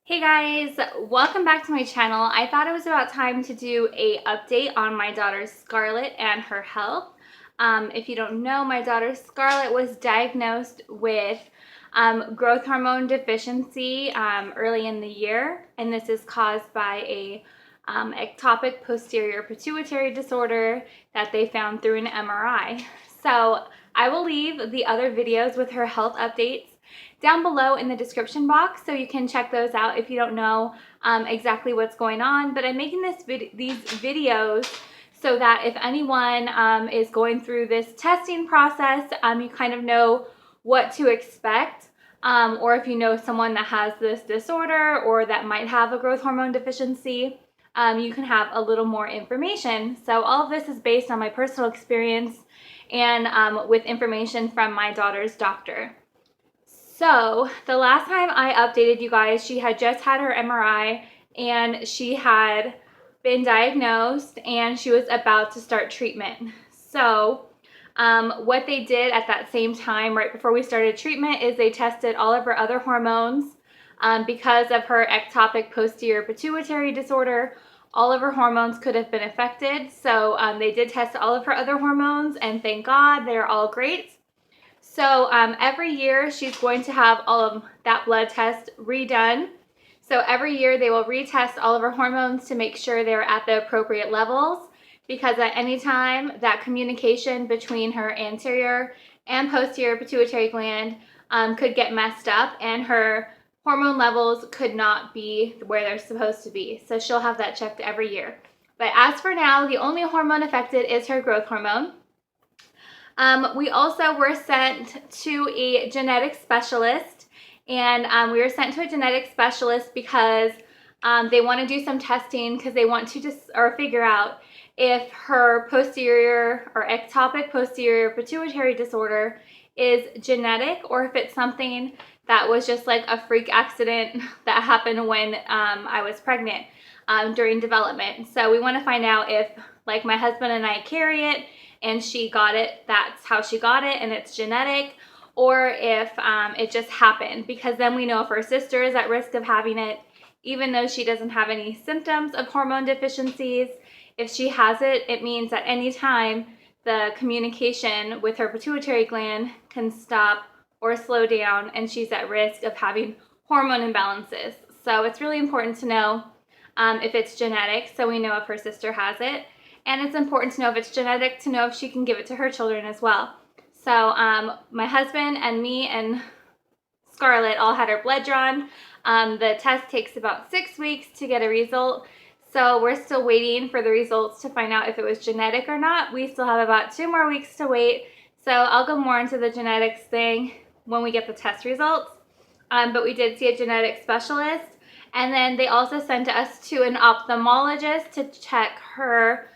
Hey guys, welcome back to my channel. I thought it was about time to do a update on my daughter Scarlett and her health. If you don't know, my daughter Scarlett was diagnosed with growth hormone deficiency early in the year, and this is caused by a ectopic posterior pituitary disorder that they found through an MRI. So I will leave the other videos with her health updates down below in the description box, so you can check those out if you don't know exactly what's going on. But I'm making these videos so that if anyone is going through this testing process, you kind of know what to expect, or if you know someone that has this disorder or that might have a growth hormone deficiency, you can have a little more information. So all of this is based on my personal experience and with information from my daughter's doctor. So the last time I updated you guys, she had just had her MRI and she had been diagnosed and she was about to start treatment. So what they did at that same time, right before we started treatment, is they tested all of her other hormones. Because of her ectopic posterior pituitary disorder, all of her hormones could have been affected. So they did test all of her other hormones, and thank God they're all great. So every year she's going to have all of that blood test redone. So every year they will retest all of her hormones to make sure they're at the appropriate levels, because at any time that communication between her anterior and posterior pituitary gland could get messed up and her hormone levels could not be where they're supposed to be. So she'll have that checked every year. But as for now, the only hormone affected is her growth hormone. We also were sent to a genetic specialist, and we were sent to a genetic specialist because they want to do some testing, because they want to figure out if her posterior or ectopic posterior pituitary disorder is genetic, or if it's something that was just like a freak accident that happened when I was pregnant during development. So we want to find out if, like, my husband and I carry it and she got it, that's how she got it and it's genetic, or if it just happened, because then we know if her sister is at risk of having it, even though she doesn't have any symptoms of hormone deficiencies. If she has it, it means at any time the communication with her pituitary gland can stop or slow down, and she's at risk of having hormone imbalances. So it's really important to know if it's genetic, so we know if her sister has it. And it's important to know if it's genetic, to know if she can give it to her children as well. So my husband and me and Scarlett all had our blood drawn. The test takes about 6 weeks to get a result. So we're still waiting for the results to find out if it was genetic or not. We still have about 2 more weeks to wait. So I'll go more into the genetics thing when we get the test results. But we did see a genetic specialist. And then they also sent us to an ophthalmologist to check her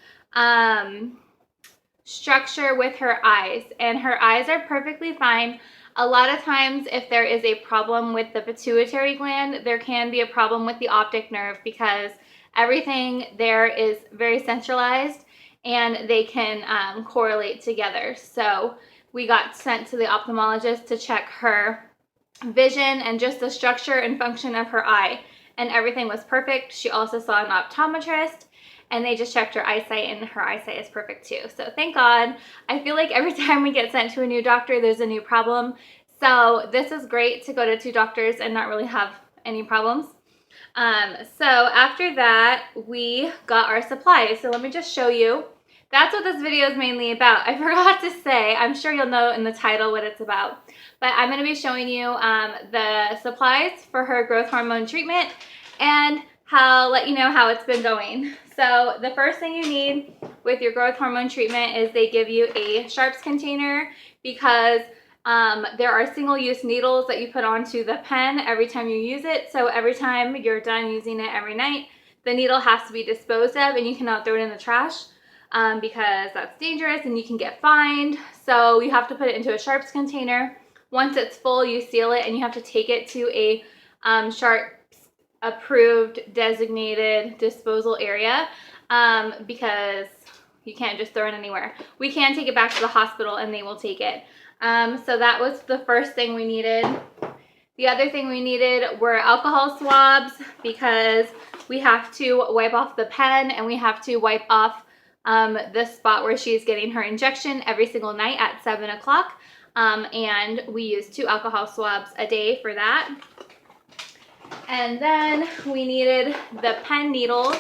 structure with her eyes, and her eyes are perfectly fine. A lot of times if there is a problem with the pituitary gland, there can be a problem with the optic nerve, because everything there is very centralized and they can correlate together. So we got sent to the ophthalmologist to check her vision and just the structure and function of her eye, and everything was perfect. She also saw an optometrist, and they just checked her eyesight, and her eyesight is perfect too. So thank God. I feel like every time we get sent to a new doctor, there's a new problem. So this is great to go to 2 doctors and not really have any problems. So after that, we got our supplies. So let me just show you. That's what this video is mainly about. I forgot to say, I'm sure you'll know in the title what it's about. But I'm going to be showing you the supplies for her growth hormone treatment, and let you know how it's been going. So the first thing you need with your growth hormone treatment is they give you a sharps container, because there are single-use needles that you put onto the pen every time you use it. So every time you're done using it every night, the needle has to be disposed of, and you cannot throw it in the trash because that's dangerous and you can get fined. So you have to put it into a sharps container. Once it's full, you seal it, and you have to take it to a sharps approved designated disposal area, because you can't just throw it anywhere. We can take it back to the hospital and they will take it. So that was the first thing we needed. The other thing we needed were alcohol swabs because we have to wipe off the pen and we have to wipe off the spot where she's getting her injection every single night at 7 o'clock. And we use 2 alcohol swabs a day for that. And then we needed the pen needles.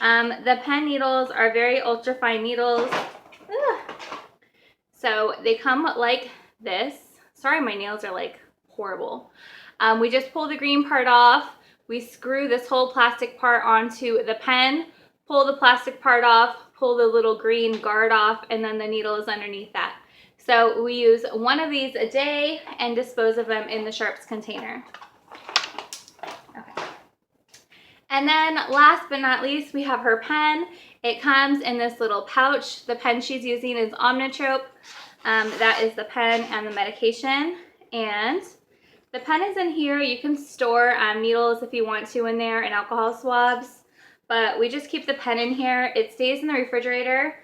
The pen needles are very ultra fine needles. So they come like this. Sorry, my nails are like horrible. We just pull the green part off. We screw this whole plastic part onto the pen, pull the plastic part off, pull the little green guard off, and then the needle is underneath that. So we use 1 of these a day and dispose of them in the sharps container. Okay. And then last but not least, we have her pen. It comes in this little pouch. The pen she's using is Omnitrope. That is the pen and the medication. And the pen is in here. You can store needles if you want to in there and alcohol swabs. But we just keep the pen in here. It stays in the refrigerator.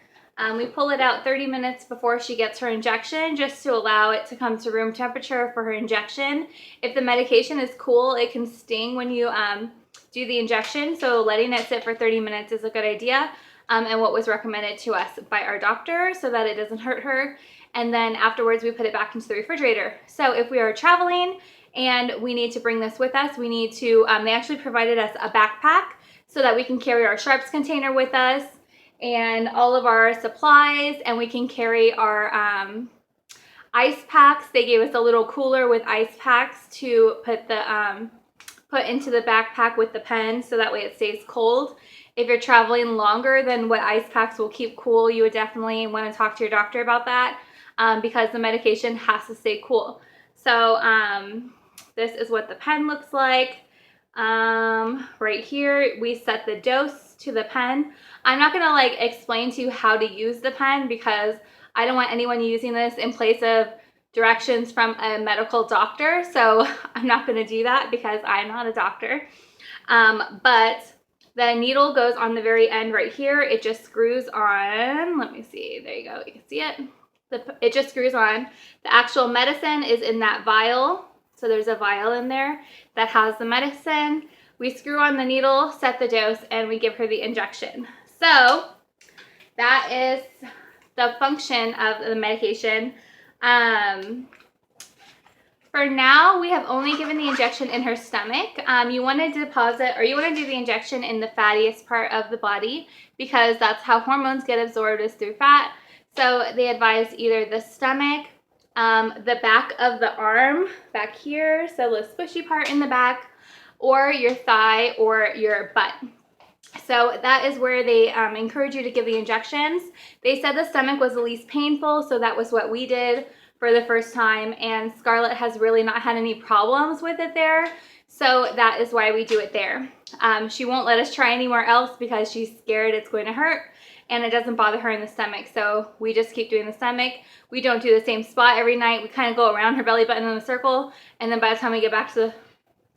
We pull it out 30 minutes before she gets her injection just to allow it to come to room temperature for her injection. If the medication is cool, it can sting when you do the injection. So letting it sit for 30 minutes is a good idea. And what was recommended to us by our doctor so that it doesn't hurt her. And then afterwards we put it back into the refrigerator. So if we are traveling and we need to bring this with us, we need to, they actually provided us a backpack so that we can carry our sharps container with us and all of our supplies, and we can carry our ice packs. They gave us a little cooler with ice packs to put into the backpack with the pen so that way it stays cold. If you're traveling longer than what ice packs will keep cool, you would definitely want to talk to your doctor about that because the medication has to stay cool. So this is what the pen looks like. Right here, we set the dose to the pen. I'm not gonna like explain to you how to use the pen because I don't want anyone using this in place of directions from a medical doctor. So I'm not gonna do that because I'm not a doctor. But the needle goes on the very end right here. It just screws on. Let me see. There you go. You can see it. It just screws on. The actual medicine is in that vial. So there's a vial in there that has the medicine. We screw on the needle, set the dose, and we give her the injection. So that is the function of the medication. For now, we have only given the injection in her stomach. You want to deposit, or you want to do the injection in the fattiest part of the body because that's how hormones get absorbed, is through fat. So they advise either the stomach, the back of the arm back here, so the squishy part in the back, or your thigh or your butt. So that is where they encourage you to give the injections. They said the stomach was the least painful, so that was what we did for the first time, and Scarlett has really not had any problems with it there, so that is why we do it there. She won't let us try anywhere else because she's scared it's going to hurt, and it doesn't bother her in the stomach, so we just keep doing the stomach. We don't do the same spot every night. We kind of go around her belly button in a circle, and then by the time we get back to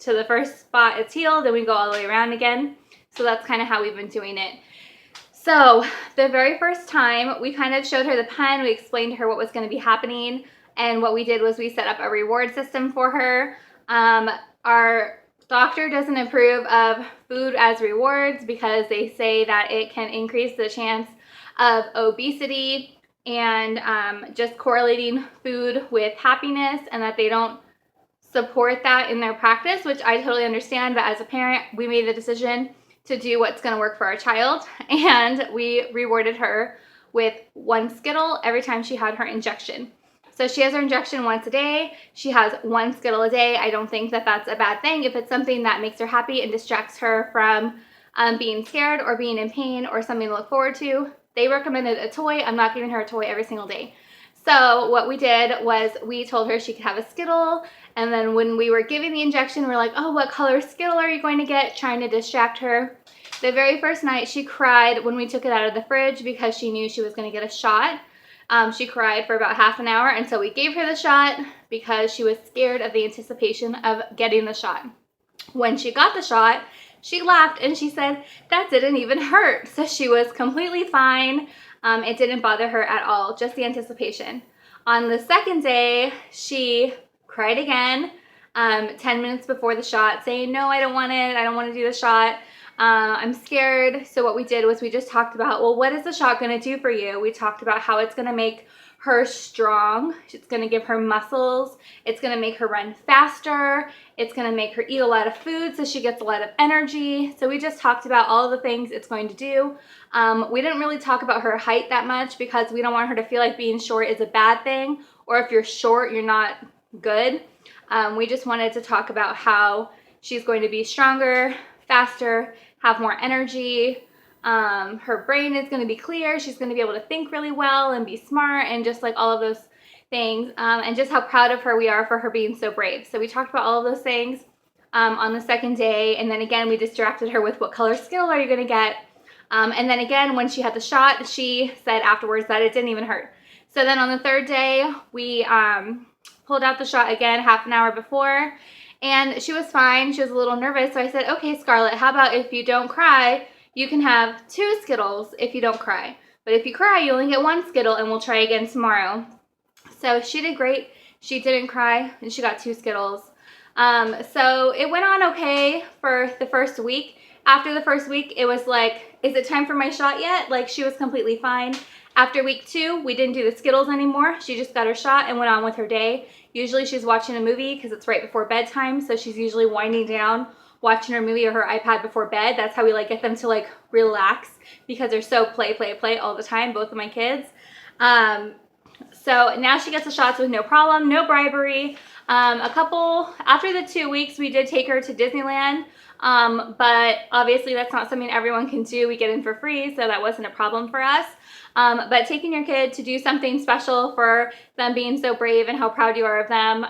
the first spot it's healed, then we go all the way around again. So that's kind of how we've been doing it. So the very first time, we kind of showed her the pen. We explained to her what was going to be happening, and what we did was we set up a reward system for her. Our doctor doesn't approve of food as rewards because they say that it can increase the chance of obesity and just correlating food with happiness, and that they don't support that in their practice, which I totally understand. But as a parent, we made the decision to do what's going to work for our child, and we rewarded her with 1 Skittle every time she had her injection. So she has her injection once a day. She has 1 Skittle a day. I don't think that that's a bad thing if it's something that makes her happy and distracts her from being scared or being in pain or something to look forward to. They recommended a toy. I'm not giving her a toy every single day. So what we did was we told her she could have a Skittle, and then when we were giving the injection, we're like, oh, what color Skittle are you going to get? Trying to distract her. The very first night, she cried when we took it out of the fridge because she knew she was going to get a shot. She cried for about half an hour until we gave her the shot because she was scared of the anticipation of getting the shot. When she got the shot, she laughed and she said, that didn't even hurt. So she was completely fine. It didn't bother her at all, just the anticipation. On the second day, she cried again. 10 minutes before the shot saying, no, I don't want it. I don't want to do the shot. I'm scared. So what we did was we just talked about, well, what is the shot going to do for you? We talked about how it's going to make her strong. It's going to give her muscles. It's going to make her run faster. It's going to make her eat a lot of food so she gets a lot of energy. So we just talked about all the things it's going to do. We didn't really talk about her height that much because we don't want her to feel like being short is a bad thing, or if you're short, you're not good. We just wanted to talk about how she's going to be stronger, faster, have more energy. Her brain is going to be clear. She's going to be able to think really well and be smart and just like all of those things. And just how proud of her we are for her being so brave. So we talked about all of those things on the second day. And then again, we distracted her with what color Skittle are you going to get? And then again, when she had the shot, she said afterwards that it didn't even hurt. So then on the third day, we pulled out the shot again half an hour before. And she was fine. She was a little nervous. So I said, okay, Scarlett, how about if you don't cry, you can have 2 Skittles if you don't cry. But if you cry, you only get 1 Skittle, and we'll try again tomorrow. So she did great. She didn't cry, and she got 2 Skittles. So it went on okay for the first week. After the first week, it was like, is it time for my shot yet? Like, she was completely fine. After week 2, we didn't do the Skittles anymore. She just got her shot and went on with her day. Usually she's watching a movie because it's right before bedtime, so she's usually winding down, watching her movie or her iPad before bed. That's how we like get them to like relax because they're so play all the time, both of my kids. So now she gets the shots with no problem, no bribery. After the 2 weeks, we did take her to Disneyland. But obviously that's not something everyone can do. We get in for free, so that wasn't a problem for us. But taking your kid to do something special for them being so brave and how proud you are of them,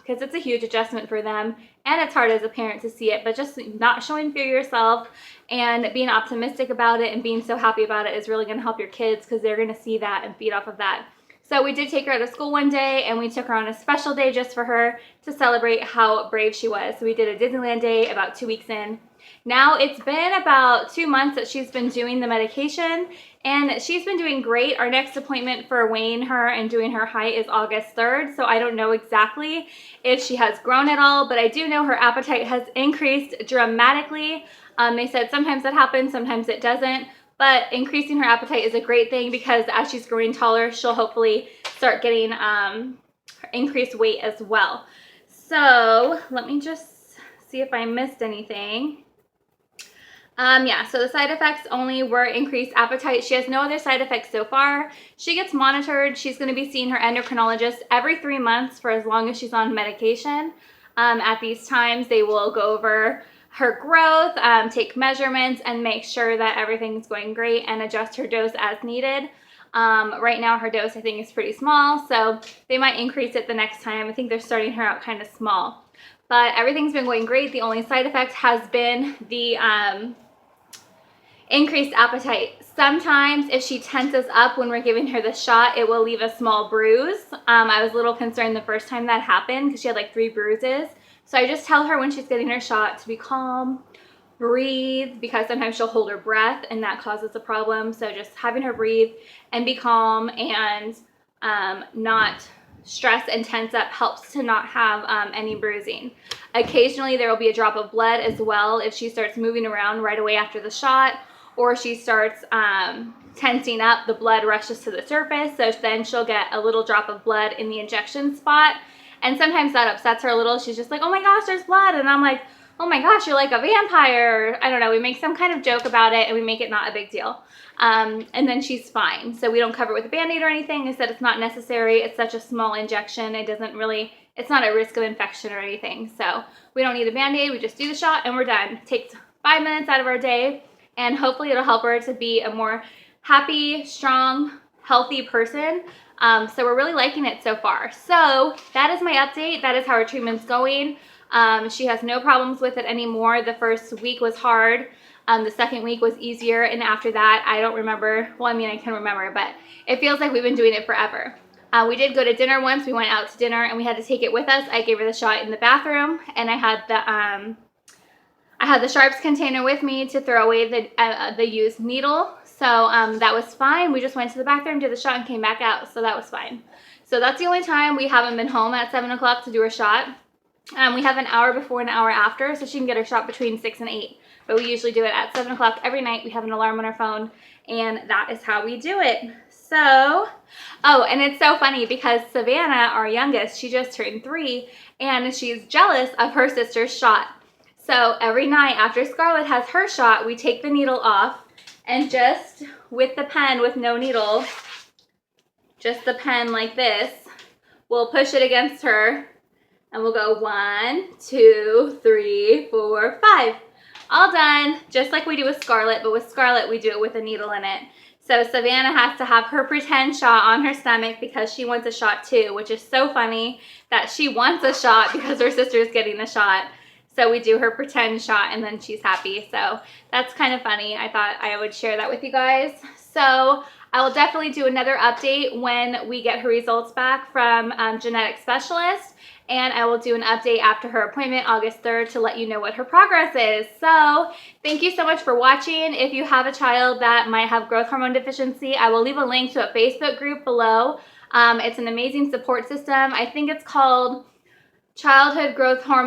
because it's a huge adjustment for them, and it's hard as a parent to see it, but just not showing fear yourself and being optimistic about it and being so happy about it is really going to help your kids because they're going to see that and feed off of that. So we did take her out of school one day, and we took her on a special day just for her to celebrate how brave she was. So we did a Disneyland day about 2 weeks in. Now it's been about 2 months that she's been doing the medication, and she's been doing great. Our next appointment for weighing her and doing her height is August 3rd, so I don't know exactly if she has grown at all, but I do know her appetite has increased dramatically. They said sometimes that happens, sometimes it doesn't. But increasing her appetite is a great thing because as she's growing taller, she'll hopefully start getting increased weight as well. So let me just see if I missed anything. Yeah, so the side effects only were increased appetite. She has no other side effects so far. She gets monitored. She's going to be seeing her endocrinologist every 3 months for as long as she's on medication. At these times, they will go over her growth, take measurements, and make sure that everything's going great and adjust her dose as needed. Right now her dose I think is pretty small, so they might increase it the next time. I think they're starting her out kind of small. But everything's been going great. The only side effect has been the increased appetite. Sometimes if she tenses up when we're giving her the shot, it will leave a small bruise. I was a little concerned the first time that happened because she had like 3 bruises. So I just tell her when she's getting her shot to be calm, breathe, because sometimes she'll hold her breath and that causes a problem. So just having her breathe and be calm and not stress and tense up helps to not have any bruising. Occasionally there will be a drop of blood as well if she starts moving around right away after the shot, or she starts tensing up, the blood rushes to the surface. So then she'll get a little drop of blood in the injection spot. And sometimes that upsets her a little. She's just like, oh my gosh, there's blood. And I'm like, oh my gosh, you're like a vampire. I don't know. We make some kind of joke about it and we make it not a big deal. And then she's fine. So we don't cover it with a Band-Aid or anything. I said it's not necessary. It's such a small injection. It doesn't really, it's not a risk of infection or anything. So we don't need a Band-Aid. We just do the shot and we're done. It takes 5 minutes out of our day, and hopefully it'll help her to be a more happy, strong, healthy person. So we're really liking it so far. So that is my update. That is how our treatment's going. She has no problems with it anymore. The first week was hard. The second week was easier. And after that, I don't remember. Well, I mean, I can remember, but it feels like we've been doing it forever. We did go to dinner once. We went out to dinner and we had to take it with us. I gave her the shot in the bathroom, and I had the sharps container with me to throw away the used needle. So that was fine. We just went to the bathroom, did the shot, and came back out. So that was fine. So that's the only time we haven't been home at 7 o'clock to do a shot. We have an hour before and an hour after, so she can get her shot between 6 and 8. But we usually do it at 7 o'clock every night. We have an alarm on our phone, and that is how we do it. So, oh, and it's so funny because Savannah, our youngest, she just turned 3, and she's jealous of her sister's shot. So every night after Scarlett has her shot, we take the needle off, and just with the pen, with no needle, just the pen like this, we'll push it against her, and we'll go 1, 2, 3, 4, 5. All done, just like we do with Scarlett, but with Scarlett, we do it with a needle in it. So Savannah has to have her pretend shot on her stomach because she wants a shot too, which is so funny that she wants a shot because her sister is getting a shot. So we do her pretend shot and then she's happy. So that's kind of funny. I thought I would share that with you guys. So I will definitely do another update when we get her results back from genetic specialist. And I will do an update after her appointment, August 3rd, to let you know what her progress is. So thank you so much for watching. If you have a child that might have growth hormone deficiency, I will leave a link to a Facebook group below. It's an amazing support system. I think it's called Childhood Growth Hormone